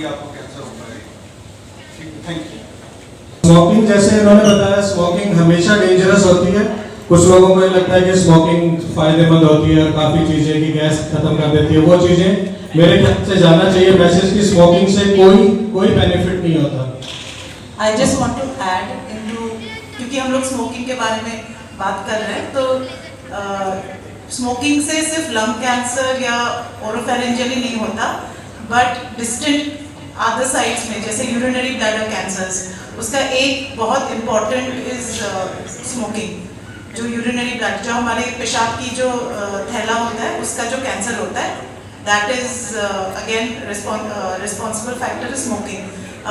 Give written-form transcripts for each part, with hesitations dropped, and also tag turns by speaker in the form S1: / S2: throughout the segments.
S1: कि आपको कैंसर होता है। ठीक है, थैंक यू।
S2: स्मोकिंग, जैसे इन्होंने बताया, स्मोकिंग हमेशा डेंजरस होती है। कुछ लोगों को ये लगता है कि स्मोकिंग फायदेमंद होती है, काफ़ी चीज़ें की गैस खत्म कर देती है, वो चीज़ें मेरे ख्याल से जानना चाहिए मैसेज की स्मोकिंग से कोई बेनिफिट नहीं होता।
S3: I just want to add into, क्योंकि हम लोग स्मोकिंग के बारे में बात कर रहे हैं, तो स्मोकिंग से सिर्फ लंग कैंसर या ओरोफेरेंजियल नहीं होता, बट डिस्टेंट अदर साइड्स में जैसे यूरिनरी ब्लैडर कैंसर्स, उसका एक बहुत इम्पॉर्टेंट इज स्मोकिंग। जो यूरिनरी ब्लैडर, जो हमारे पेशाब की जो थैला होता है, उसका जो कैंसर होता है, that is again responsible factor is smoking.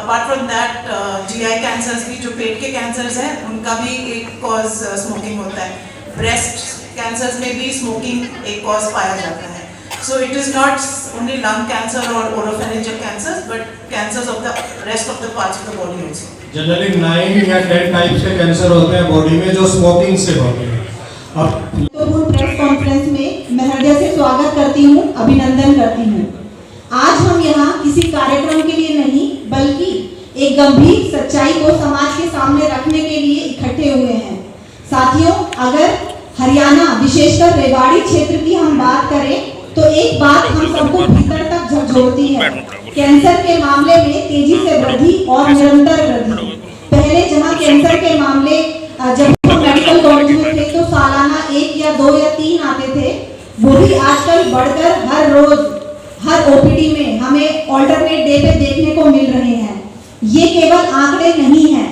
S3: Apart from that GI cancers भी, जो पेट के कैंसर्स हैं, उनका भी एक कॉज स्मोकिंग होता है। ब्रेस्ट कैंसर्स में भी स्मोकिंग एक कॉज पाया जाता है। So it is not only lung cancer or oropharyngeal cancers, but cancers of the rest of the parts of the body also.
S2: Generally 9 या 10 टाइप्स के कैंसर होते हैं बॉडी में जो स्मोकिंग से होते हैं। अब
S4: तो प्रेस कॉन्फ्रेंस में मैं हृदय से स्वागत करती हूँ, अभिनंदन करती हूँ। आज हम यहाँ किसी कार्यक्रम के लिए नहीं, बल्कि एक गंभीर सच्चाई को समाज के सामने रखने के लिए इकट्ठे हुए हैं। साथियों, अगर हरियाणा, विशेषकर रेवाड़ी क्षेत्र की हम बात करें, तो एक बात हम सबको भीतर तक झकझोरती है। कैंसर के मामले में तेजी से वृद्धि और निरंतर वृद्धि। पहले जहां कैंसर के मामले जब मेडिकल कॉलेज में थे तो सालाना 1 या 2 या 3 आते थे, वो भी आजकल बढ़कर हर रोज हर OPD में हमें ऑल्टरनेट डे पे देखने को मिल रहे हैं। ये केवल आंकड़े नहीं है,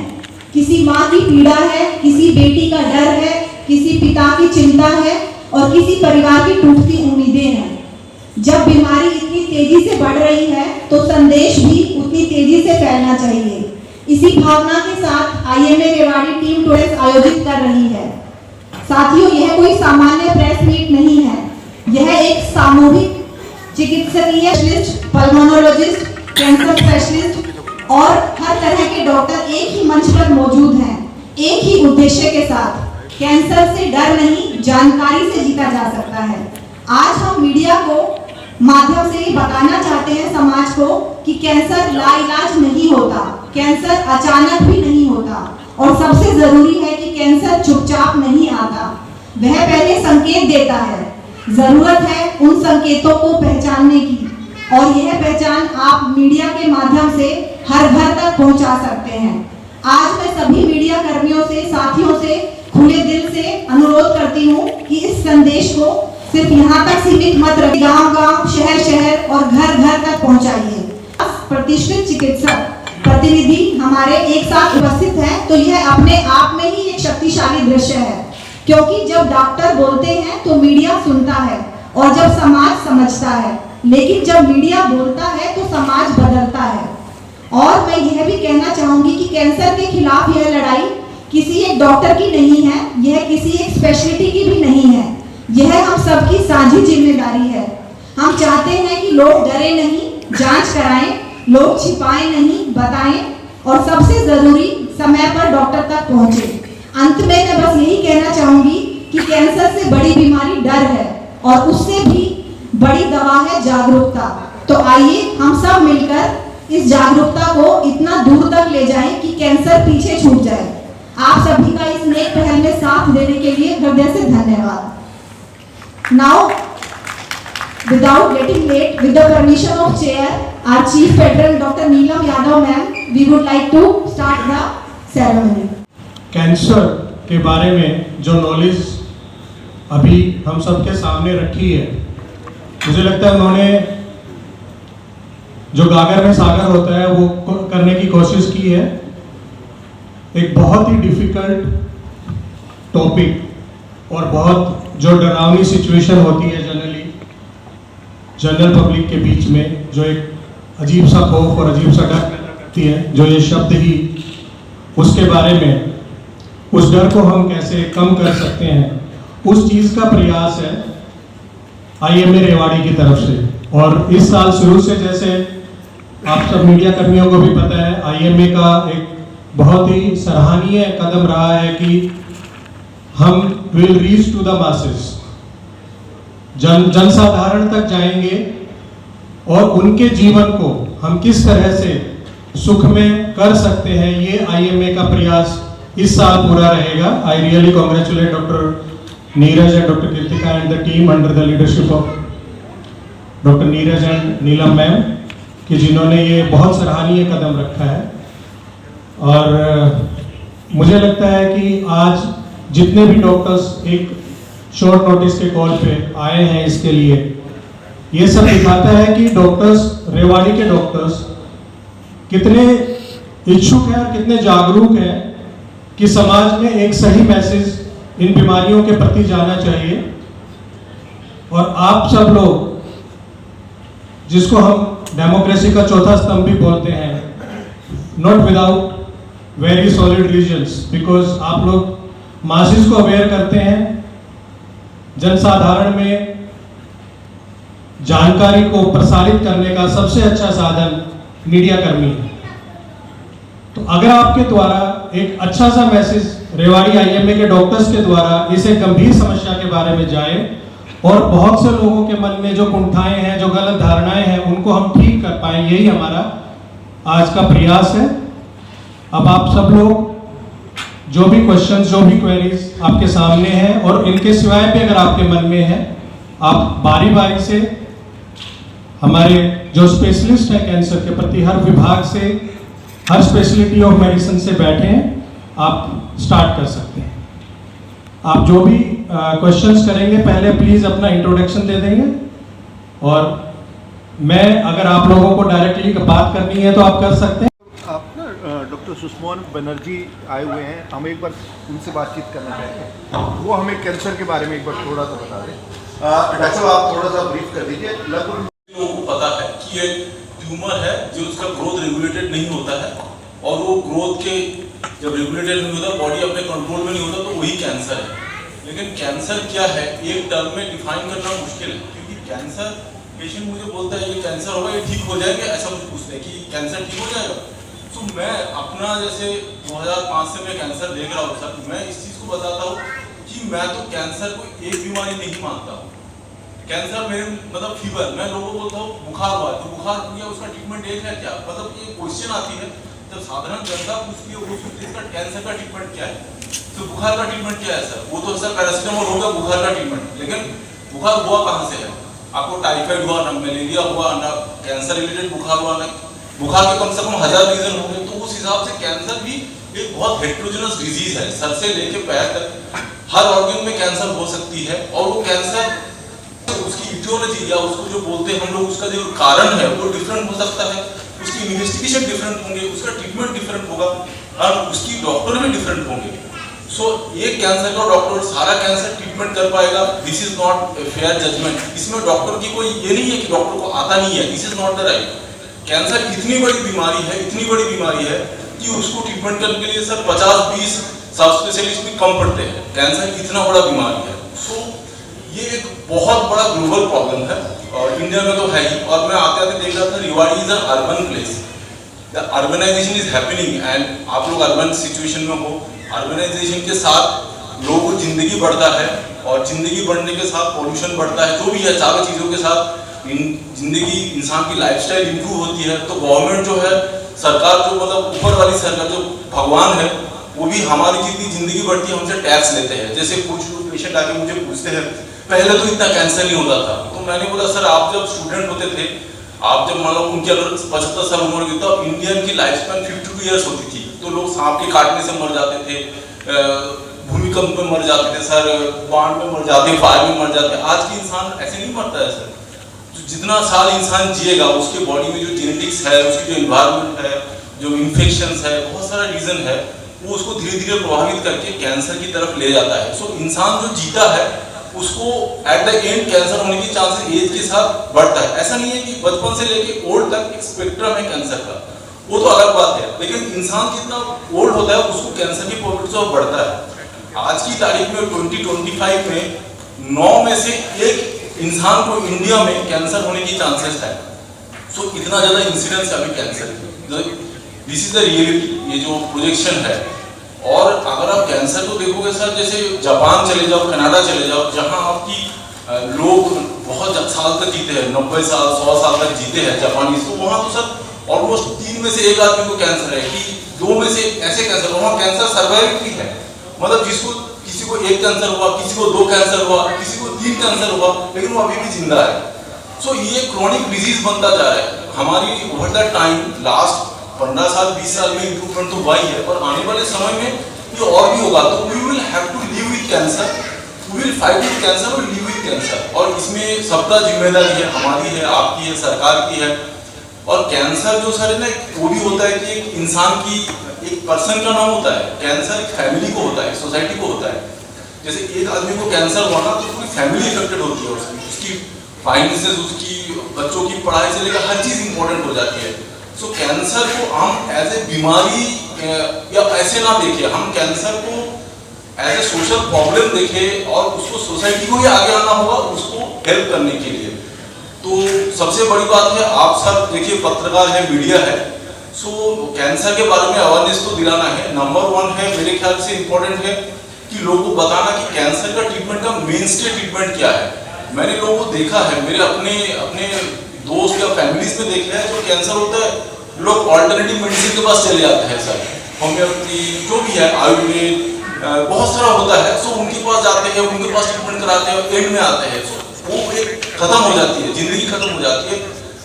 S4: किसी माँ की पीड़ा है, किसी बेटी का डर है, किसी पिता की चिंता है और किसी परिवार की टूटती उम्मीदें हैं। जब बीमारी इतनी तेजी से बढ़ रही है तो संदेश भी उतनी तेजी से फैलना चाहिए। इसी भावना के साथ IMA रेवाड़ी टीम टुडे आयोजित कर रही है। साथियों, यह कोई सामान्य प्रेस मीट नहीं है, यह एक सामूहिक चिकित्सकीय स्पेशलिस्ट, पल्मोनोलॉजिस्ट, कैंसर स्पेशलिस्ट और हर तरह के डॉक्टर एक ही मंच पर मौजूद हैं, एक ही उद्देश्य के साथ। कैंसर से डर नहीं, जानकारी से जीता जा सकता है। आज हम मीडिया को माध्यम से बताना चाहते हैं समाज को कि कैंसर लाइलाज नहीं होता, कैंसर अचानक भी नहीं होता, और सबसे जरूरी है कि कैंसर चुपचाप नहीं आता, वह पहले संकेत देता है। जरूरत है उन संकेतों को पहचानने की, और यह पहचान आप मीडिया के माध्यम से हर घर तक पहुंचा सकते हैं। आज मैं सभी मीडिया कर्मियों से, साथियों से खुले दिल से अनुरोध करती हूँ कि इस संदेश को सिर्फ यहाँ तक सीमित मत रखिए, गांव-गांव, शहर-शहर और घर-घर तक पहुँचाइए। प्रतिष्ठित चिकित्सक प्रतिनिधि हमारे एक साथ उपस्थित हैं, तो यह अपने आप में ही एक शक्तिशाली दृश्य है, क्योंकि जब डॉक्टर बोलते हैं तो मीडिया सुनता है और जब समाज समझता है, लेकिन जब मीडिया बोलता है तो समाज बदलता है। और मैं यह भी कहना चाहूंगी कि कैंसर के खिलाफ यह लड़ाई किसी एक डॉक्टर की नहीं है, यह किसी एक स्पेशलिटी की भी नहीं है, यह हम सबकी साझी जिम्मेदारी है। हम चाहते हैं कि लोग डरे नहीं, जांच कराएं, लोग छिपाएं नहीं, बताएं, और सबसे जरूरी समय पर डॉक्टर तक पहुंचे। अंत में मैं बस यही कहना चाहूंगी कि कैंसर से बड़ी बीमारी डर है और उससे भी बड़ी दवा है जागरूकता। तो आइए हम सब मिलकर इस जागरूकता को इतना दूर तक ले जाएं कि कैंसर पीछे छूट जाए। आप सभी का इस नेक पहल में साथ देने के लिए हृदय से धन्यवाद। Now, without getting late, with the permission of Chair, our Chief Patron Dr. Neelam Yadav ma'am, we would like to start the ceremony.
S2: Cancer के बारे में जो नॉलेज अभी हम सबके सामने रखी है, मुझे लगता है उन्होंने जो गागर में सागर होता है वो करने की कोशिश की है। एक बहुत ही डिफिकल्ट टॉपिक और बहुत जो डरावनी सिचुएशन होती है जनरल पब्लिक के बीच में, जो एक अजीब सा खौफ और अजीब सा डर रहती है, जो ये शब्द ही, उसके बारे में, उस डर को हम कैसे कम कर सकते हैं, उस चीज़ का प्रयास है IMA रेवाड़ी की तरफ से। और इस साल शुरू से, जैसे आप सब मीडिया कर्मियों को भी पता है, IMA का एक बहुत ही सराहनीय कदम रहा है कि हम will reach to the masses, जनसाधारण तक जाएंगे और उनके जीवन को हम किस तरह से सुख में कर सकते हैं, ये IMA का प्रयास इस साल पूरा रहेगा। I really congratulate doctor Neeraj and doctor Kritika and the team under the leadership of doctor Neeraj and Neelam ma'am कि जिन्होंने ये बहुत सराहनीय कदम रखा है। और मुझे लगता है कि आज जितने भी डॉक्टर्स एक शॉर्ट नोटिस के कॉल पे आए हैं इसके लिए, ये सब दिखाता है कि डॉक्टर्स, रेवाड़ी के डॉक्टर्स कितने इच्छुक हैं और कितने जागरूक हैं कि समाज में एक सही मैसेज इन बीमारियों के प्रति जाना चाहिए। और आप सब लोग, जिसको हम डेमोक्रेसी का चौथा स्तंभ भी बोलते हैं, not without very solid reasons, because आप लोग मासेस को अवेयर करते हैं, जनसाधारण में जानकारी को प्रसारित करने का सबसे अच्छा साधन मीडिया कर्मी है। तो अगर आपके द्वारा एक अच्छा सा मैसेज रेवाड़ी IMA के डॉक्टर्स के द्वारा इस एक गंभीर समस्या के बारे में जाए और बहुत से लोगों के मन में जो कुंठाएं हैं, जो गलत धारणाएं हैं, उनको हम ठीक कर पाए, यही हमारा आज का प्रयास है। अब आप सब लोग जो भी क्वेश्चंस, जो भी क्वेरीज आपके सामने हैं, और इनके सिवाय भी अगर आपके मन में है, आप बारी बारी से हमारे जो स्पेशलिस्ट हैं कैंसर के प्रति, हर विभाग से, हर स्पेशलिटी ऑफ मेडिसिन से बैठे हैं, आप स्टार्ट कर सकते हैं। आप जो भी क्वेश्चंस करेंगे पहले प्लीज अपना इंट्रोडक्शन दे देंगे, और मैं, अगर आप लोगों को डायरेक्टली बात करनी है तो आप कर सकते हैं।
S5: आप ना डॉक्टर सुषमोहन बनर्जी आए हुए हैं, हम एक बार उनसे बातचीत करना चाहते हैं। वो हमें कैंसर के बारे में एक बार थोड़ा सा बता दें। डॉक्टर साहब, आप थोड़ा सा ब्रीफ कर दीजिए। लगभग
S6: लोगों को पता है कि ये ट्यूमर है जो उसका ग्रोथ रेगुलेटेड नहीं होता है, और वो ग्रोथ के जब रेगुलेटेड नहीं होता, बॉडी अपने कंट्रोल में नहीं होता, तो वही कैंसर है। लेकिन कैंसर क्या है, एक टर्म में डिफाइन करना मुश्किल है, क्योंकि कैंसर पेशेंट मुझे बोलता है ये कैंसर होगा, ये ठीक हो जाएगा, ऐसा मुझे पूछते हैं कि कैंसर ठीक हो जाएगा। तो मैं अपना, जैसे 2005 से मैं कैंसर देख रहा हूँ सर, मैं इस चीज़ को बताता हूँ कि मैं तो कैंसर को एक बीमारी नहीं मानता हूँ। कैंसर मेरे मतलब फीवर, मैं लोगों को बोलता हूँ बुखार हुआ, तो बुखार हुआ उसका ट्रीटमेंट एक है क्या? मतलब ये क्वेश्चन आती है जब साधारण जनता पूछती है, वो पूछती है इसका कैंसर का ट्रीटमेंट क्या है, तो बुखार का ट्रीटमेंट क्या है सर? वो तो सर पैरासिटामोल हो गया बुखार का ट्रीटमेंट, लेकिन बुखार हुआ कहाँ से है? आपको टाइफाइड हुआ ना, मलेरिया हुआ ना, कैंसर रिलेटेड बुखार हुआ ना, बुखार के कम से कम 1000 रीजन होंगे। तो उस हिसाब से कैंसर भी एक बहुत हेट्रोजेनस डिजीज है, सर से लेके पैर तक हर ऑर्गन में कैंसर हो सकती है। और वो कैंसर, उसकी इटियोलॉजी या उसको जो बोलते हैं हम लोग, उसका जो कारण है वो डिफरेंट हो सकता है, उसकी इन्वेस्टिगेशन डिफरेंट होंगे, उसका ट्रीटमेंट डिफरेंट होगा, और उसकी डॉक्टर भी डिफरेंट होंगे। सो एक कैंसर का डॉक्टर सारा कैंसर ट्रीटमेंट कर पाएगा, this is not a fair judgement. इसमें डॉक्टर की कोई ये नहीं है कि डॉक्टर को आता नहीं है, this is not the right. Cancer इतनी बड़ी बीमारी है, इतनी बड़ी बीमारी है कि उसको ट्रीटमेंट करने के लिए सर 50-20 सब स्पेशलिस्ट भी कम पड़ते हैं। कैंसर इतना बड़ा बीमारी है। सो ये एक बहुत बड़ा ग्लोबल प्रॉब्लम है, और इंडिया में तो है ही। और मैं आते आते देख रहा था, Rewari is a urban place, the urbanisation is happening, and आप लोग अर्बन सिचुएशन में हो। अर्बनाइजेशन के साथ लोगों को जिंदगी बढ़ता है, और जिंदगी बढ़ने के साथ पॉल्यूशन बढ़ता है, जो भी है चारों चीज़ों के साथ जिंदगी, इंसान की लाइफस्टाइल इंप्रूव होती है। तो गवर्नमेंट जो है, सरकार जो मतलब ऊपर वाली सरकार जो भगवान है, वो भी हमारी जितनी जिंदगी बढ़ती है हमसे टैक्स लेते हैं। जैसे कुछ पेशेंट आके मुझे पूछते हैं, पहले तो इतना कैंसर नहीं होता था, तो मैंने बोला सर आप जब स्टूडेंट होते थे, आप जब मान लो उनकी अगर 75 साल उम्र की, तो इंडियन की लाइफ स्पैन 52 ईयर्स होती थी। तो लोग सांप के काटने से मर जाते थे, भूमिकंप में मर जाते थे सर, बाढ़ में मर जाते, फायर में मर जाते। आज के इंसान ऐसे नहीं मरता है सर। तो जितना साल इंसान जिएगा, उसके बॉडी में जो जेनेटिक्स है, उसकी जो इन्वायरमेंट है, जो इन्फेक्शंस है, बहुत सारा रीजन है, वो उसको धीरे धीरे प्रभावित करके कैंसर की तरफ ले जाता है। सो इंसान जो जीता है, उसको एट द एंड कैंसर होने की चांसेस एज के साथ बढ़ता है। ऐसा नहीं है कि बचपन से लेके ओल्ड तक एक स्पेक्ट्रम है कैंसर का, वो तो अलग बात है, लेकिन इंसान जितना ओल्ड होता है उसको कैंसर की प्रोबेबिलिटी बढ़ता है। आज की तारीख में 2025 में 9 में से 1 इंसान को इंडिया में कैंसर होने की चांसेस है। सो इतना ज़्यादा इंसिडेंस है अभी कैंसर की। दिस इज द रियलिटी, ये जो प्रोजेक्शन है। और अगर आप कैंसर को देखोगे सर, जैसे जापान चले जाओ, कनाडा चले जाओ, जहाँ आपकी लोग बहुत साल तक जीते हैं, 90 साल 100 साल तक जीते हैं जापानीज, तो वहाँ तो सर ऑलमोस्ट 3 में से 1 आदमी को कैंसर है, कि 2 में से ऐसे कैंसर, वहाँ कैंसर सर्वाइव भी है, मतलब जिसको किसी को 1 कैंसर हुआ, किसी को 2 कैंसर हुआ, किसी को 3 कैंसर हुआ, लेकिन वो अभी भी जिंदा है। सो ये क्रॉनिक डिजीज बनता जा रहा है। हमारी ओवर द टाइम लास्ट 15 साल 20 साल में इम्प्रूवमेंट तो हुआ ही है, और आने वाले समय में ये और भी होगा। तो we will have to live with cancer, we will fight with cancer और लिव विद कैंसर, और इसमें सबका जिम्मेदारी है, हमारी है, आपकी है, सरकार की है। और कैंसर जो सर है ना, वो भी होता है कि एक इंसान की, एक पर्सन का नाम होता है, कैंसर एक फैमिली को होता है, सोसाइटी को होता है। जैसे एक आदमी को कैंसर हुआ ना, तो पूरी फैमिली इफेक्टेड होती है, उसकी फाइनेंसेस, उसकी बच्चों की पढ़ाई से लेकर हर चीज़ इंपॉर्टेंट हो जाती है। सो कैंसर को हम एज ए बीमारी या ऐसे ना देखें, हम कैंसर को एज ए सोशल प्रॉब्लम देखें, और उसको सोसाइटी को ही आगे आना होगा उसको हेल्प करने के लिए। तो सबसे बड़ी बात है, आप सब देखिए पत्रकार है, मीडिया है, सो कैंसर के बारे में अवेयरनेस तो दिलाना है। नंबर 1 है, मेरे ख्याल से इम्पोर्टेंट है कि लोगों को बताना कि कैंसर का ट्रीटमेंट का मेन स्टे ट्रीटमेंट क्या है। मैंने लोगों को देखा है, मेरे अपने दोस्त या फैमिलीज में देखा है, जो कैंसर होता है लोग ऑल्टरनेटिव मेडिसिन के पास चले जाते हैं सर, होम्योपैथी जो भी है, आयुर्वेद बहुत सारा होता है, सो उनके पास जाते हैं, उनके पास ट्रीटमेंट कराते हैं, एंड में आते हैं, सो वो एक खत्म हो जाती है, जिंदगी खत्म हो जाती है,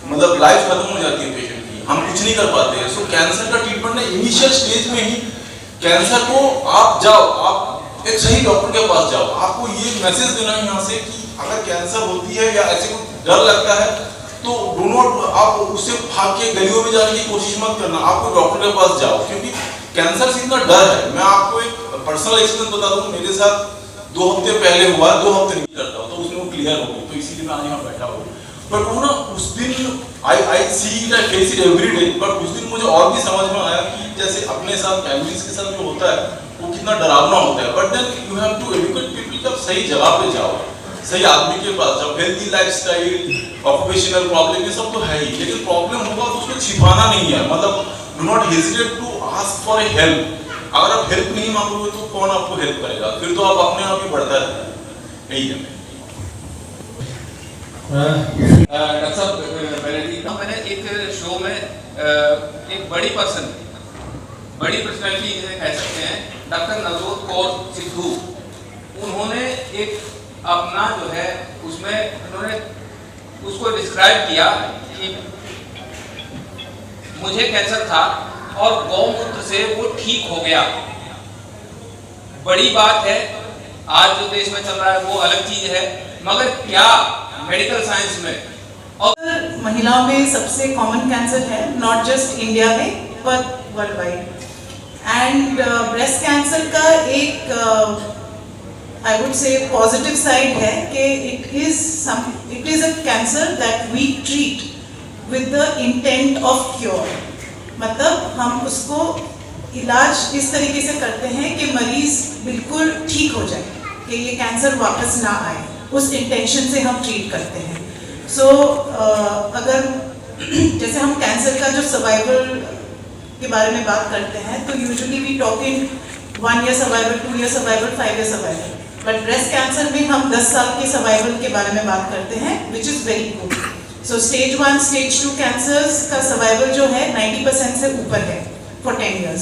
S6: मतलब लाइफ खत्म हो जाती है पेशेंट की, हम कुछ नहीं कर पाते हैं। सो कैंसर का ट्रीटमेंट है, इनिशियल स्टेज में ही कैंसर को आप जाओ, आप एक सही डॉक्टर के पास जाओ। आपको ये मैसेज देना है यहाँ से कि अगर कैंसर होती है या ऐसे कुछ डर लगता है, तो डू नॉट, आप उससे भाग के गलियों में जाने की कोशिश मत करना, आपको डॉक्टर के पास जाओ, क्योंकि कैंसर से इतना डर है। मैं आपको एक पर्सनल एक्सपीरियंस बता दूं, मेरे साथ 2 हफ्ते पहले हुआ, 2 हफ्ते नहीं करता हूँ, तो उसमें वो क्लियर हो गई, तो इसीलिए मैं आज यहाँ बैठा हूँ। बट वो ना उस दिन I see it, I face it every day, but उस दिन मुझे और भी समझ में आया कि जैसे अपने साथ फैमिलीज के साथ जो होता है वो कितना डरावना होता है। But then you have to educate people, जब सही जगह पे जाओ, सही आदमी के पास जाओ, हेल्थी लाइफस्टाइल, ऑक्यूपेशनल प्रॉब्लम, ये सब तो है ही, लेकिन प्रॉब्लम होगा तो उसको छिपाना नहीं है, मतलब do not hesitate to ask for a help. अगर आप हेल्प नहीं मांगोगे तो कौन आपको हेल्प करेगा, फिर तो आप अपने आप ही बढ़ता रहता है। यही है।
S7: डॉक्टर साहब मैंने एक शो में एक बड़ी पर्सनैलिटी जिन्हें कह सकते हैं, डॉक्टर नवजोत कौर सिद्धू, उन्होंने एक अपना जो है उसमें उन्होंने उसको डिस्क्राइब किया कि मुझे कैंसर था और गौमूत्र से वो ठीक हो गया। बड़ी बात है, आज जो देश में चल रहा है वो अलग चीज है, मगर क्या मेडिकल साइंस में
S3: और महिलाओं में सबसे कॉमन कैंसर है, नॉट जस्ट इंडिया में पर worldwide. And breast cancer का एक I would say positive side है कि it is a cancer that we treat with the intent of cure. मतलब हम उसको इलाज इस तरीके से करते हैं कि मरीज बिल्कुल ठीक हो जाए, कि ये कैंसर वापस ना आए, उस इंटेंशन से हम ट्रीट करते हैं। सो अगर जैसे हम कैंसर का जो सर्वाइवल के बारे में बात करते हैं, तो usually we talk in 1 year survival, 2 year survival, 5 year survival, but breast cancer में हम 10 साल के सर्वाइवल के बारे में बात करते हैं, which is very good. So stage 1, stage 2 cancers का सर्वाइवल जो है 90% से ऊपर है फॉर 10 years।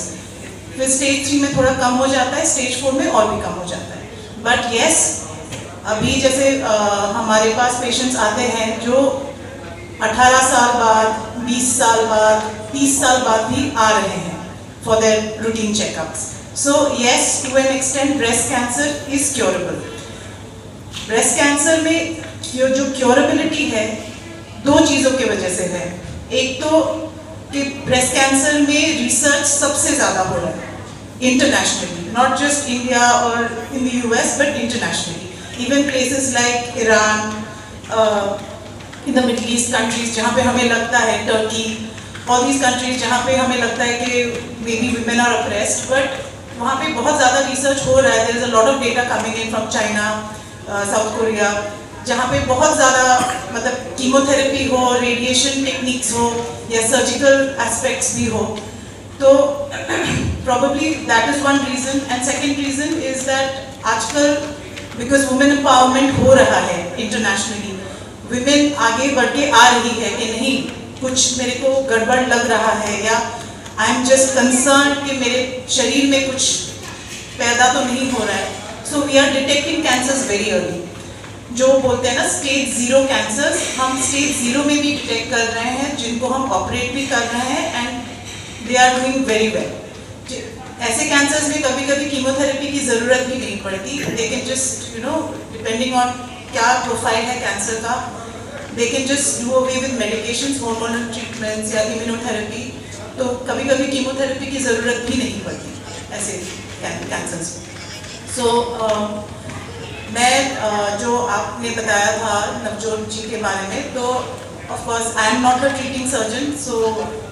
S3: फिर स्टेज 3 में थोड़ा कम हो जाता है, स्टेज 4 में और भी कम हो जाता है। बट येस, अभी जैसे हमारे पास पेशेंट्स आते हैं जो 18 साल बाद, 20 साल बाद, 30 साल बाद भी आ रहे हैं for their routine checkups. So yes, to an extent breast cancer is curable. Breast cancer में जो क्योरेबिलिटी है 2 चीज़ों की वजह से है। एक तो कि ब्रेस्ट कैंसर में रिसर्च सबसे ज़्यादा हो रहा है इंटरनेशनली, नॉट जस्ट इंडिया और in the US but internationally. Even places like Iran, in the middle east countries जहाँ पे हमें लगता है, टर्की, ऑल दीज कंट्रीज जहाँ पे हमें लगता है कि maybe women are oppressed, but वहाँ पे बहुत ज़्यादा रिसर्च हो रहा है। There is a lot of data coming in from China, South Korea, जहाँ पे बहुत ज़्यादा मतलब कीमोथेरेपी हो, रेडिएशन टेक्निक्स हो या सर्जिकल एस्पेक्ट्स भी हो। तो probably that is one reason. And second reason is that आजकल बिकॉज वुमेन एम्पावरमेंट हो रहा है इंटरनेशनली, विमेन आगे बढ़ के आ रही है कि नहीं, कुछ मेरे को गड़बड़ लग रहा है, या आई एम जस्ट कंसर्न कि मेरे शरीर में कुछ पैदा तो नहीं हो रहा है. So we are detecting cancers very early. जो बोलते हैं ना स्टेज 0 कैंसर्स, हम स्टेज 0 में भी डिटेक्ट कर रहे हैं, जिनको हम ऑपरेट भी कर रहे हैं and they are doing very well. ऐसे कैंसर्स में कभी कभी कीमोथेरेपी की ज़रूरत भी नहीं पड़ती. They can just depending on क्या प्रोफाइल है कैंसर का, they can just do away with medications, hormonal treatments या इम्यूनोथेरेपी. तो कभी कभी कीमोथेरेपी की ज़रूरत भी नहीं पड़ती ऐसे कैंसर्स. सो मैं जो आपने बताया था नवजोत जी के बारे में, तो of course I am not a treating surgeon, so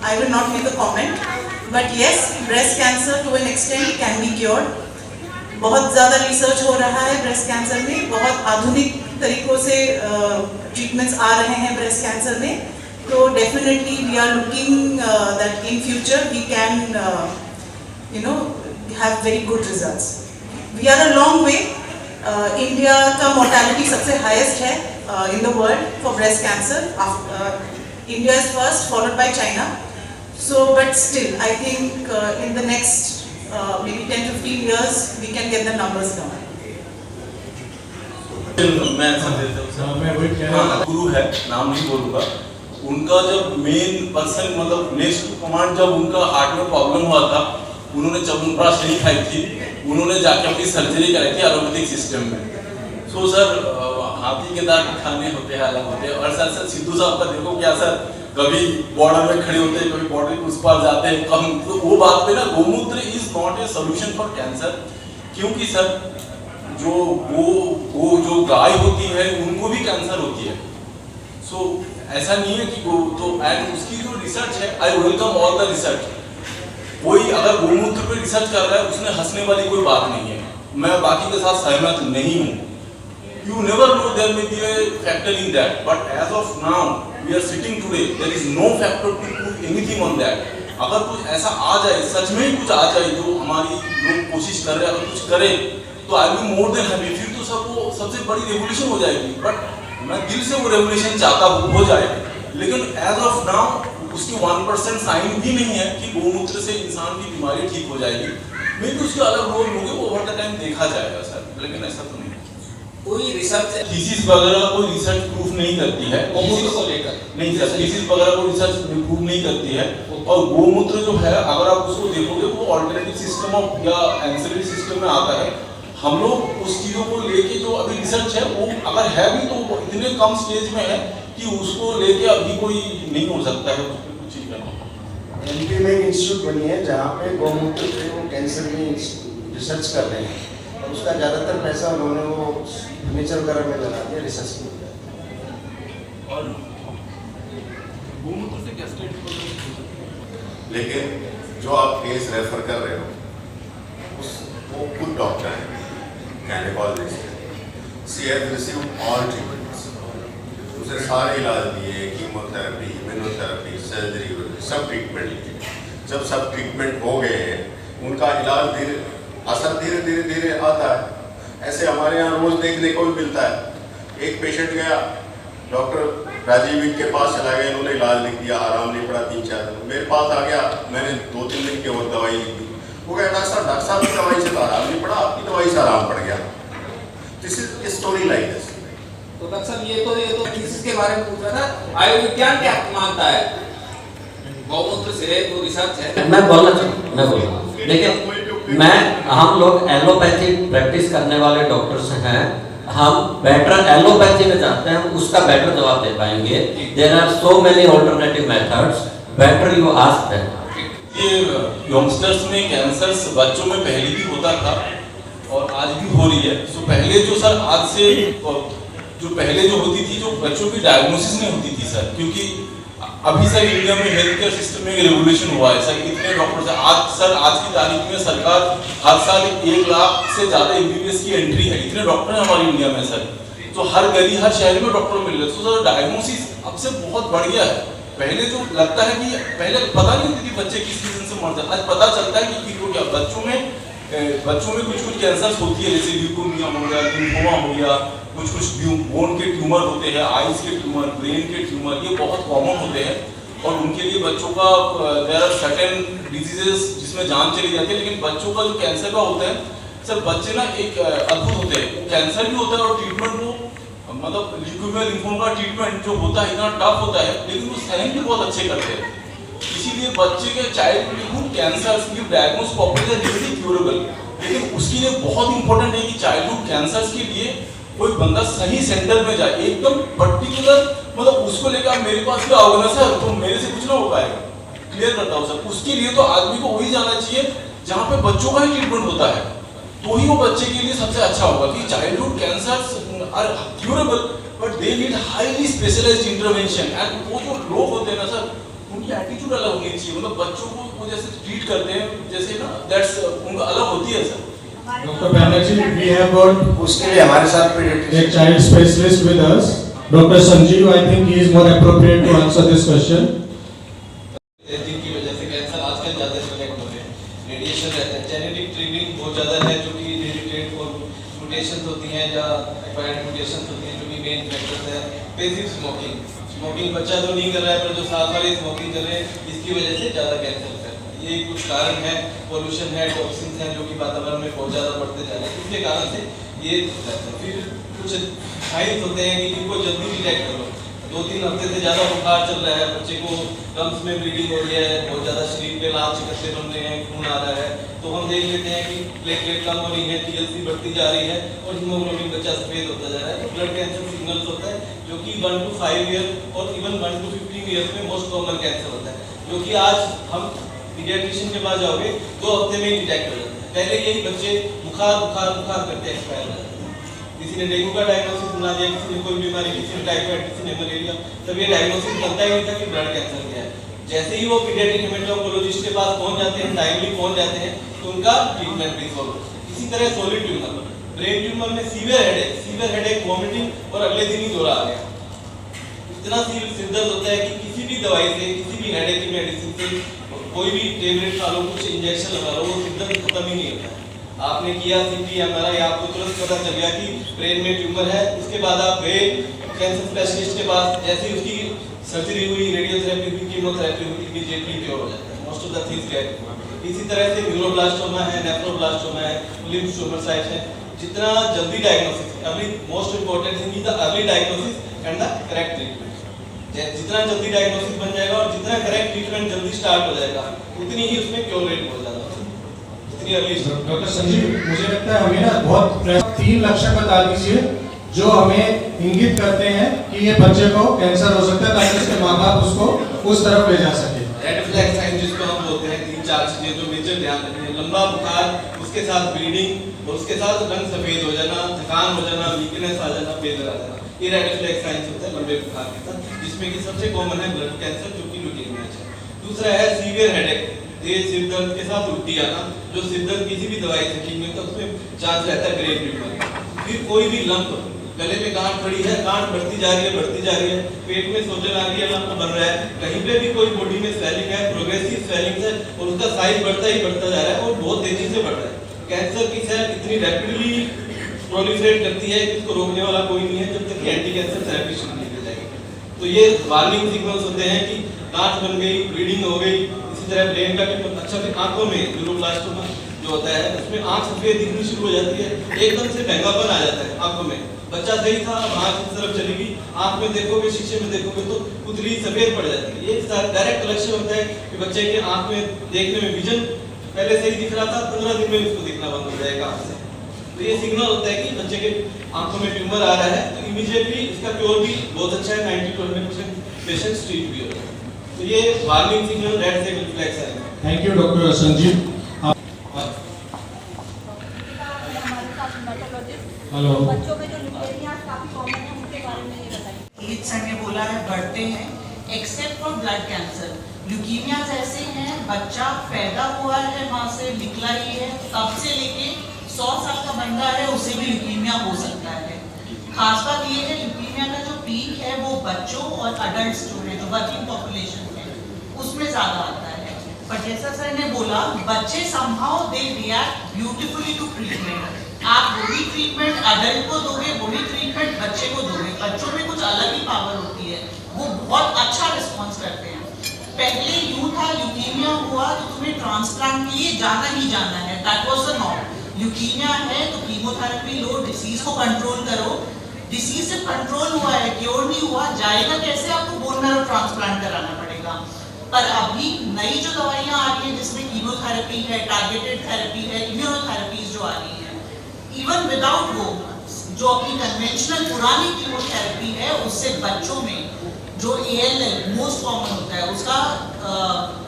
S3: I will not make a comment, but yes, breast cancer to an extent can be cured. बहुत ज़्यादा रिसर्च हो रहा है ब्रेस्ट कैंसर में, बहुत आधुनिक तरीक़ों से ट्रीटमेंट्स आ रहे हैं ब्रेस्ट कैंसर में. तो definitely we are looking that in future we can have very good results. We are a long way. India का मोर्टेलिटी सबसे हाईएस्ट है in the world for breast cancer. India is first, followed by China. So but still I think in the next maybe 10-15 years we can get the numbers down.
S6: मैं वही कह रहा हूं, गुरु है, नाम नहीं बोलूंगा, उनका जब मेन पर्सन मतलब नेक्स्ट कमांड, जब उनका हार्ट में प्रॉब्लम हुआ था, उन्होंने चवनप्राश नहीं खाई थी, उन्होंने जाके अपनी सर्जरी कराई थी एलोपैथिक सिस्टम में. सो सर हाथी के दांत खाने होते हैं, अलग होते हैं. और सर सिद्धू साहब का देखो क्या सर, कभी बॉर्डर में खड़े होते हैं, कभी बॉर्डर के उस पार जाते हैं. कम तो वो बात पे ना, गोमूत्र is not a solution for cancer. क्योंकि सर जो गाय होती है उनको भी कैंसर होती है. सो ऐसा नहीं है कि तो एंड उसकी जो रिसर्च है, I welcome all the research. कोई अगर गोमूत्र पे रिसर्च कर रहा है, उसमें हंसने वाली कोई बात नहीं है. मैं बाकी के साथ सहमत नहीं हूँ. You never know there may be a factor in that, but as of now we are sitting today, there is no factor to prove anything on that. अगर कुछ ऐसा आ जाए, सच में ही कुछ आ जाए जो हमारी लोग कोशिश कर रहे हैं, अगर कुछ करें तो आई बी मोर देन हैप्पी. फिर तो सबको सबसे बड़ी रेवोल्यूशन हो जाएगी. बट मैं दिल से वो रेवोल्यूशन चाहता हूँ हो जाए, लेकिन एज ऑफ नाउ उसकी 1% साइन भी नहीं है कि गोमूत्र से इंसान की बीमारी ठीक हो जाएगी. मे भी उसके अलग रोग होंगे, वो ओवर द टाइम देखा जाएगा सर, लेकिन ऐसा तो नहीं.
S7: कोई रिसर्च
S6: थीसिस वगैरह कोई रिसर्च प्रूफ नहीं करती है
S7: गोमूत्र को लेकर.
S6: नहीं सर, थीसिस वगैरह को रिसर्च प्रूफ नहीं करती है. और गोमूत्र जो है, अगर आप उसको देखोगे, वो ऑल्टरनेटिव सिस्टम ऑफ या एंसेलरी सिस्टम में आता है. हम लोग उस चीज़ों को लेके जो अभी रिसर्च है, वो अगर है भी तो वो इतने कम स्टेज में है कि उसको लेके अभी कोई नहीं हो सकता है. उस पर कुछ ही करना.
S8: एमपी में एक इंस्टीट्यूट बनी है जहाँ पे गोमूत्र पे वो कैंसर में रिसर्च कर रहे हैं. उसका ज़्यादातर पैसा उन्होंने वो फर्नीचर वगैरह में लगा दिया, रिसर्च में.
S6: और गोमूत्र से कैस्ट्रेट,
S9: लेकिन जो आप केस रेफर कर रहे हो, वो खुद डॉक्टर है, गायनेकोलॉजिस्ट है. She has received all treatments. उसे सारे इलाज दिए, कीमोथेरेपी, इम्यूनोथेरेपी, सर्जरी, सब ट्रीटमेंट लिए. जब सब ट्रीटमेंट हो गए हैं, उनका इलाज असर धीरे धीरे धीरे आता है. ऐसे हमारे यहाँ रोज देखने को भी मिलता है. एक पेशेंट गया, डॉक्टर राजीव के पास चला गया, इन्होंने इलाज लिख दिया, आराम नहीं पड़ा 3-4 दिन. मेरे पास आ गया, मैंने 2-3 दिन की और दवाई लिख दी. वो कहा डॉक्टर साहब की दवाई से तो आराम नहीं पड़ा, आपकी दवाई से आराम पड़ गया. This is story like this.
S7: तो डॉक्टर साहब ये तो थीसिस के बारे में पूछ रहा था. आयुर्विज्ञान क्या मानता है गौमूत्र से जो रिसर्च है?
S10: मैं बोलना चाहूँ. देखिए, हम लोग एलोपैथी प्रैक्टिस करने वाले डॉक्टर्स हैं. हम बेटर एलोपैथी में जाते हैं, उसका बेटर जवाब दे पाएंगे. There are so many alternative methods, better you ask them.
S6: ये यंगस्टर्स में कैंसर्स बच्चों में पहले भी होता था और आज भी हो रही है. तो पहले जो सर, आज से जो पहले जो होती थी, जो बच्चों की डायग्नोसिस नहीं होती थी सर, क्योंकि अभी सर इंडिया में हेल्थ केयर सिस्टम में रेवोल्यूशन हुआ है सर. इतने डॉक्टर्स हैं आज सर, आज की तारीख में सरकार हर साल 1 लाख से ज़्यादा MBBS की एंट्री है. इतने डॉक्टर हैं हमारी इंडिया में सर. तो हर गली, हर शहर में डॉक्टर मिल रहे हैं. तो सर डायग्नोसिस अब से बहुत बढ़ गया है. पहले जो लगता है कि पहले पता नहीं होती थी बच्चे किस रीजन से मर जाते, आज पता चलता है कि क्या बच्चों में बच्चों में कुछ कैंसर्स होती है, जैसे ल्यूकेमिया हो गया, लिम्फोमा हो गया, कुछ बोन के ट्यूमर होते हैं, आइज के ट्यूमर, ब्रेन के ट्यूमर, ये बहुत कॉमन होते हैं और उनके लिए बच्चों का देयर आर सर्टेन डिजीजेस जिसमें जान चली जाती है। लेकिन बच्चों का जो कैंसर का होता है सर, बच्चे ना एक अद्भुत होते हैं, वो कैंसर भी होता है और ट्रीटमेंट वो मतलब ल्यूकेमिया लिम्फोमा का ट्रीटमेंट जो होता है इतना टफ होता है, लेकिन वो सहन भी बहुत अच्छे करते हैं। इसीलिए बच्चे के चाइल्डहुड कैंसर की डायग्नोस पॉपुलेशन रियली क्यूरेबल, लेकिन उसके लिए बहुत इंपॉर्टेंट है कि चाइल्डहुड कैंसर्स के लिए कोई बंदा सही सेंटर में जाए, एकदम पर्टिकुलर, मतलब उसको लेकर मेरे पास भी आओगे ना सर तो मेरे से कुछ ना हो पाएगा, क्लियर करता हूँ सर। उसके लिए तो आदमी को वही जाना चाहिए जहाँ पे बच्चों का ही ट्रीटमेंट होता है, तो ही वो बच्चे के लिए सबसे अच्छा होगा। कि childhood cancers are curable but they need highly specialised intervention, and वो जो लोग होते हैं ना सर, उनकी एटीट्यूड अलग होनी चाहिए, मतलब बच्चों को वो जैसे ट्रीट करते हैं जैसे ना, दैट्स उनका अलग होती है sir.
S2: Dr. Banerjee, we have got
S8: उसके लिए हमारे साथ
S2: a child specialist with us, Dr. Sanjeev. I think he is more appropriate to answer this question.
S11: जिनकी वजह से कैंसर आजकल ज़्यादा सिलेक्ट हो रहे हैं, रेडिएशन रहता है, जेनेटिक ट्रिगरिंग बहुत ज़्यादा है, जो कि हेरिडिटेड और म्यूटेशंस होती हैं या एक्वायर्ड म्यूटेशंस होती हैं, जो कि मेन फैक्टर्स है। पैसिव स्मोकिंग बच्चा तो नहीं कर रहा है, पर जो साथ वाले स्मोकिंग कर रहे हैं, इसकी वजह से ज़्यादा कैंसर है। ये कुछ कारण है, पोल्यूशन है, टॉक्सिन्स हैं जो कि वातावरण में बहुत ज़्यादा बढ़ते जा रहे हैं, इसके कारण से ये फिर कुछ साइंस होते हैं कि इनको जल्दी डिटेक्ट करो। 2-3 हफ्ते से ज़्यादा बुखार चल रहा है, बच्चे को लम्स में ब्लीडिंग हो रही है, बहुत ज़्यादा शरीर पे लाल चिकत्ते बन रहे हैं, खून आ रहा है, तो हम देख लेते हैं कि प्लेटलेट कम हो रही है, TLC बढ़ती जा रही है और हीमोग्लोबिन बच्चा सफ़ेद होता जा रहा है। तो ब्लड कैंसर सिग्नल्स होता है जो कि 1 to 5 ईयर और इवन 1 to 15 ईयर्स में मोस्ट कॉमन कैंसर होता है, जो कि आज हम पीडियाट्रिशियन के पास जाओगे 2 हफ्ते में ही डिटेक्ट हो जाता है। पहले यही बच्चे बुखार करते एक्सपायर हो जाते हैं। किसी ने डेंगू का डायग्नोसिस बना दिया, किसी ने कोई बीमारी, किसी ने टाइफाइड, किसी ने मलेरिया, तब ये डायग्नोसिस बनता ही नहीं था कि ब्लड कैंसर क्या है। जैसे ही वो पीडियाट्रिक हेमेटोलॉजिस्ट के पास पहुंच जाते हैं, टाइमली पहुंच जाते हैं, तो उनका ट्रीटमेंट भी सॉल्व। इसी तरह सॉलिड ट्यूमर, ब्रेन ट्यूमर में सीवियर हेडेक, वॉमिटिंग और अगले दिन ही दौरा आ गया। इतना सिर दर्द होता है कि किसी भी दवाई से, किसी भी हेडेक की मेडिसिन से, कोई भी टेबलेट खा लो, कुछ इंजेक्शन लगा लो, वो सिर दर्द खत्म ही नहीं होता है। आपने किया CT MRI, आपको तुरंत पता चल गया कि ब्रेन में ट्यूमर है, उसके बाद आप गए कैंसर स्पेशलिस्ट के पास, जैसे ही उसकी सर्जरी हुई, रेडियोथेरेपी हुई, कीमोथेरेपी हुई, इमीडिएटली क्योर हो जाता है, most of the things get. इसी तरह से न्यूरोब्लास्टोमा है, नेफ्रोब्लास्टोमा है, लिम्फ ट्यूमर साइट है। जितना जल्दी डायग्नोसिस, अभी most important thing is the early diagnosis and the correct treatment. जितना जल्दी डायग्नोसिस बन जाएगा और जितना करेक्ट ट्रीटमेंट जल्दी स्टार्ट हो जाएगा, उतनी ही उसमें क्योर रेट बहुत ज़्यादा होगी, जितनी अर्ली।
S2: डॉक्टर संजीव, मुझे लगता है हमें ना बहुत 3 लक्षण बता दीजिए जो हमें इंगित करते हैं कि ये बच्चे को कैंसर हो सकता है, ताकि उसके माँ बाप उसको उस तरफ ले जा सके।
S11: रेड फ्लैग साइन जिसको हम बोलते हैं, 3-4 चीजें जो मेजर ध्यान रखनी है। लंबा बुखार, उसके साथ ब्लीडिंग और उसके साथ रंग सफेद हो जाना, थकान हो जाना, वीकनेस आ जाना, फेवर आ जाना, ये रेड फ्लैग साइंस होता है लंबे बुखार के साथ, जिसमें कि सबसे कॉमन है ब्लड कैंसर, जो कि ल्यूकेमिया है। दूसरा है सीवियर हेडेक, तेज सिर दर्द के साथ उल्टी आना, जो सिर दर्द किसी भी दवाई से ठीक नहीं होता, उसमें चांस रहता है ग्रेव ट्यूमर। फिर कोई भी लंप, गले में गांठ पड़ी है, गांठ बढ़ती जा रही है, पेट में सोजन आ रही है, लंप बन रहा है, कहीं पे भी कोई बॉडी में स्वेलिंग है, प्रोग्रेसिव स्वेलिंग है और उसका साइज बढ़ता जा रहा है और बहुत तेजी से बढ़ रहा है। कैंसर की सेल इतनी रैपिडली प्रोलिफरेट करती है कि इसको रोकने वाला कोई नहीं है जब तक एंटी कैंसर थेरेपी शुरू नहीं की जाएगी। तो ये वार्निंग सिग्नल्स होते हैं कि गांठ बन गई, ब्लीडिंग हो गई। इसी तरह ब्रेन का अच्छा, फिर आंखों में न्यूरोब्लास्टोमा जो होता है, उसमें आंख सफेद दिखनी शुरू हो जाती है, एकदम से महंगापन आ जाता है आंखों में। बच्चा सही था, अब आंख इस तरफ चली गई, आंख में देखोगे, शीशे में देखोगे तो पुतली सफेद पड़ जाती है। ये डायरेक्ट लक्षण होता है कि बच्चे के आंख में देखने में विजन पहले से ही दिख रहा था, 15 दिन में उसको दिखना बंद हो जाएगा आंख से। तो ये सिग्नल होता है कि बच्चे के आंखों में ट्यूमर आ रहा है, तो इमीडिएटली इसका क्योर भी बहुत अच्छा है, 90-100% पेशेंट्स ट्रीट भी हो रहे हैं। तो ये वार्निंग सिग्नल रेड से रिफ्लेक्स है।
S2: Thank you doctor Sanjeev. Hello,
S4: बच्चों में जो ल्यूकेमिया काफी कॉमन है, उनके बारे में ये बताइए।
S3: एज सर ने बोला है बढ़ते हैं, except for blood cancer. Leukaemia जैसे हैं, बच्चा पैदा हुआ है माँ से, निकला ही है, तब से लेके 100 साल का बंदा है, उसे भी ल्यूकीमिया हो सकता है। खास बात ये है, ल्यूकीमिया का जो पीक है वो बच्चों और अडल्ट जो है, जो वर्किंग पॉपुलेशन है, उसमें ज़्यादा आता है। पर जैसा सर ने बोला, बच्चे somehow they react beautifully to treatment. आप वही ट्रीटमेंट अडल्ट को दोगे, वही ट्रीटमेंट बच्चे को दोगे, बच्चों में कुछ अलग ही पावर होती है, वो बहुत अच्छा रिस्पॉन्स करते हैं। पहले यूं था, ल्यूकीमिया हुआ तो तुम्हें ट्रांसप्लांट के लिए जाना ही जाना है, that was the norm. Leukaemia है तो कीमोथेरेपी लो, डिसीज को कंट्रोल करो। डिसीज से कंट्रोल हुआ है, क्योर नहीं हुआ, जाएगा कैसे, आपको बोन मैरो ट्रांसप्लांट कराना पड़ेगा। पर अभी नई जो दवाइयां आ रही हैं जिसमें कीमोथेरेपी है, टारगेटेड थेरेपी है, इम्यूनोथेरेपीज जो आ रही हैं, इवन विदाउट वो जो अपनी कन्वेंशनल पुरानी कीमोथेरेपी है, उससे बच्चों में जो ALL मोस्ट कॉमन होता है उसका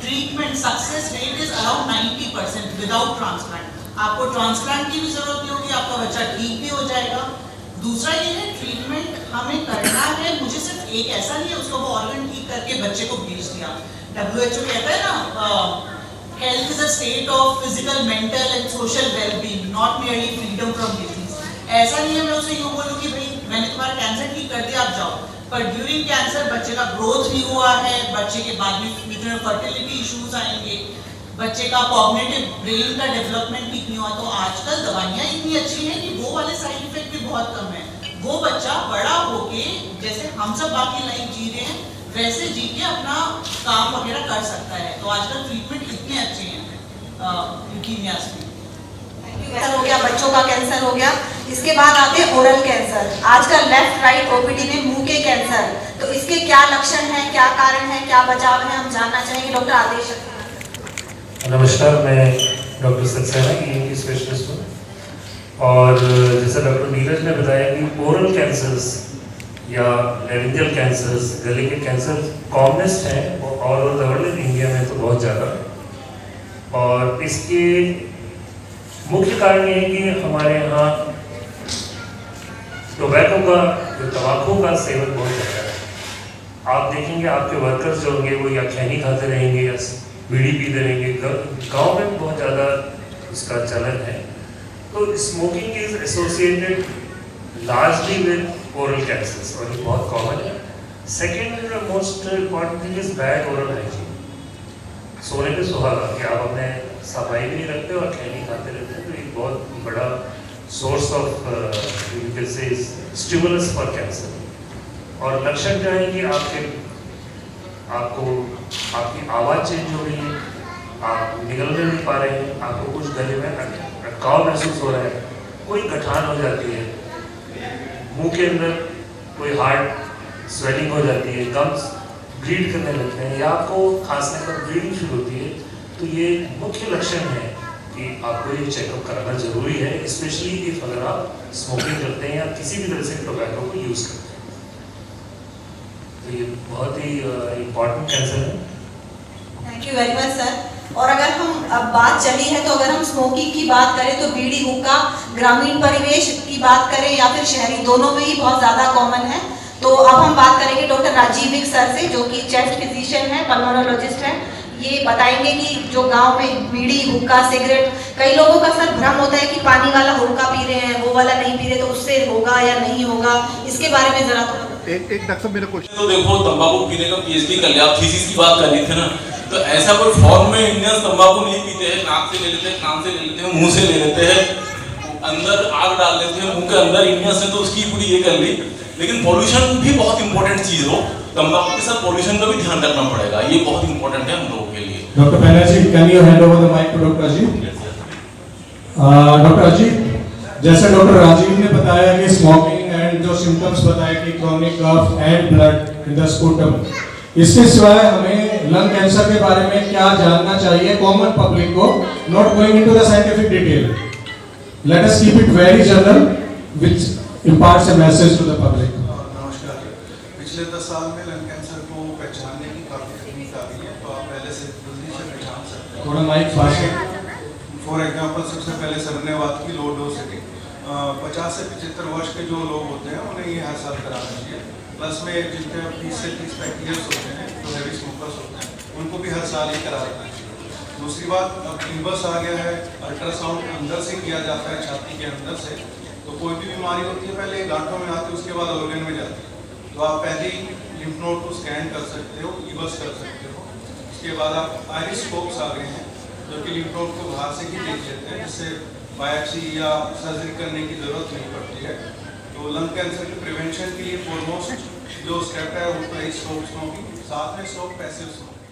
S3: treatment success rate is around 90% without transplant. आपको ट्रांसप्लांट की भी जरूरत नहीं होगी, आपका बच्चा ठीक भी हो जाएगा। दूसरा ये है, ट्रीटमेंट हमें करना है, मुझे सिर्फ एक ऐसा नहीं है उसको वो ऑर्गन ठीक करके बच्चे को भेज दिया। WHO कहता है ना, health is a state of physical, mental and social wellbeing, not merely freedom from disease. ऐसा नहीं है मैं उसे यूं बोलूं कि भाई मैंने तुम्हारा कैंसर ठीक कर दिया, आप जाओ, पर ड्यूरिंग कैंसर बच्चे का ग्रोथ नहीं हुआ है, बच्चे के बाद में फ्यूचर में फर्टिलिटी इश्यूज आएंगे, बच्चे का कॉग्निटिव ब्रेन का डेवलपमेंट ठीक नहीं हुआ। तो आजकल दवाइयाँ इतनी अच्छी हैं कि वो वाले साइड इफेक्ट भी बहुत कम है। वो बच्चा बड़ा होके जैसे हम सब बाकी लाइफ जी रहे हैं वैसे जी के अपना काम वगैरह कर सकता है। तो आजकल ट्रीटमेंट इतने अच्छे हैं ल्यूकीमियास में।
S4: कैंसर हो गया, बच्चों का कैंसर हो गया, इसके बाद आते हैं ओरल कैंसर। आजकल लेफ्ट राइट OPD में मुंह के कैंसर, तो इसके क्या लक्षण हैं, क्या कारण है, क्या बचाव है, हम जानना चाहेंगे। डॉक्टर आदेश।
S12: नमस्कार, मैं डॉक्टर सक्सेना ENT स्पेशलिस्ट हूँ और जैसा डॉक्टर नीरज ने बताया कि ओरल कैंसर्स या लेरिंजियल कैंसर्स, गले के कैंसर कॉमनेस्ट हैं all over the world, India में तो बहुत ज़्यादा। और इसके मुख्य कारण ये है कि हमारे यहाँ टोबैको का, जो तंबाकू का सेवन बहुत ज़्यादा है। आप देखेंगे आपके वर्कर्स जो होंगे वो या खैनी खाते रहेंगे या बीड़ी पीते रहेंगे। गाँव में बहुत ज़्यादा इसका चलन है। तो smoking is associated largely with oral cancers और ये बहुत कॉमन है। Second most important thing is bad oral hygiene. सोने पे सुहागा कि आप अपने सफाई भी नहीं रखते और खैनी खाते रहते हैं, तो एक बहुत बड़ा सोर्स ऑफ जैसे स्टिमुलस फॉर कैंसर। और लक्षण क्या है कि आपको आपकी आवाज़ चेंज हो रही है, आप निगल नहीं पा रहे हैं, आपको कुछ गले में अटकाव महसूस हो रहा है, कोई गठान हो जाती है, मुंह के अंदर कोई हार्ट स्वेलिंग हो जाती है, गम्स ब्लीड करने लगते हैं या आपको खांसने पर ब्लीडिंग शुरू होती है। तो ये मुख्य लक्षण है कि आपको ये चेकअप कराना जरूरी है, स्पेशली इफ अगर आप स्मोकिंग करते हैं या किसी भी तरह से टोबैको को यूज़ करते हैं। तो ये बहुत ही इम्पॉर्टेंट कैंसर है।
S4: Thank you very much sir. और अगर हम अब बात चली है तो अगर हम स्मोकिंग की बात करें तो बीड़ी हुक्का ग्रामीण परिवेश की बात करें या फिर शहरी, दोनों में ही बहुत ज़्यादा कॉमन है। तो अब हम बात करेंगे डॉक्टर राजीव विक सर से, जो कि चेस्ट फिजिशियन है, पल्मोनोलॉजिस्ट है। ये बताएंगे कि जो गांव में बीड़ी हुक्का सिगरेट, कई लोगों का सर भ्रम होता है कि पानी वाला हुक्का पी रहे हैं, वो वाला नहीं पी रहे, तो उससे होगा या नहीं होगा, इसके बारे में जरा
S5: एक डॉक्टर मेरा क्वेश्चन।
S6: तो देखो, तंबाकू पीने का PhD कर लिया, आप थीसिस की बात कर रही थे ना, तो ऐसा कोई फॉर्म में इंडियंस तंबाकू नहीं पीते हैं, नाक से ले लेते हैं, कान से ले लेते हैं, मुंह से ले लेते हैं, अंदर आग डाल लेते हैं मुंह के अंदर। इंडियंस ने तो उसकी पूरी ये कर ली। लेकिन पॉल्यूशन भी बहुत इंपॉर्टेंट चीज हो, तंबाकू के साथ पॉल्यूशन का भी ध्यान रखना पड़ेगा, ये बहुत इंपॉर्टेंट है हम लोगों के लिए।
S2: Doctor Banerjee, can you hand over the mic to doctor Ajit? Doctor Ajit, जैसे डॉक्टर राजीव ने बताया कि स्मोकिंग एंड जो सिम्टम्स बताए कि chronic cough and blood in the sputum, इसके सिवाय हमें लंग कैंसर के बारे में क्या जानना चाहिए कॉमन पब्लिक को, not going into the scientific detail, let us keep it very general which imparts a message to the public.
S1: नमस्कार। पिछले 10 साल में लंग कैंसर को पहचानने की काफ़ी तकनीक आ गई है, तो आप पहले से जल्दी से पहचान सकते हैं।
S2: थोड़ा माइक पास है।
S1: फॉर एग्जांपल, सबसे पहले सर ने बात की लो डोसिटी। 50 से 75 वर्ष के जो लोग होते हैं उन्हें ये हर साल कराना चाहिए। प्लस में जिनके 20 से 30 बैक्टीरियल्स होते हैं, जो हैवी स्मोकर्स होते हैं, उनको भी हर साल ही करा देना चाहिए। दूसरी बात, अब इनवर्स आ गया है, अल्ट्रासाउंड अंदर से किया जाता है, छाती के अंदर से। तो कोई भी बीमारी होती है पहले गांठों में आती है, उसके बाद ऑर्गन में जाती है। तो आप पहले ही लिम्फ नोड को स्कैन कर सकते हो, ईबस कर सकते हो। उसके बाद आप आइरिस्कोप्स आ गए हैं जो कि लिम्फ नोड को बाहर से ही देख लेते हैं, जिससे बायोप्सी या सर्जरी करने की ज़रूरत नहीं पड़ती है। तो लंग कैंसर के प्रिवेंशन के लिए फॉरमोस्ट जो स्टेप है वो तो स्मोकिंग, साथ में स्मोक पैसिव स्मोक।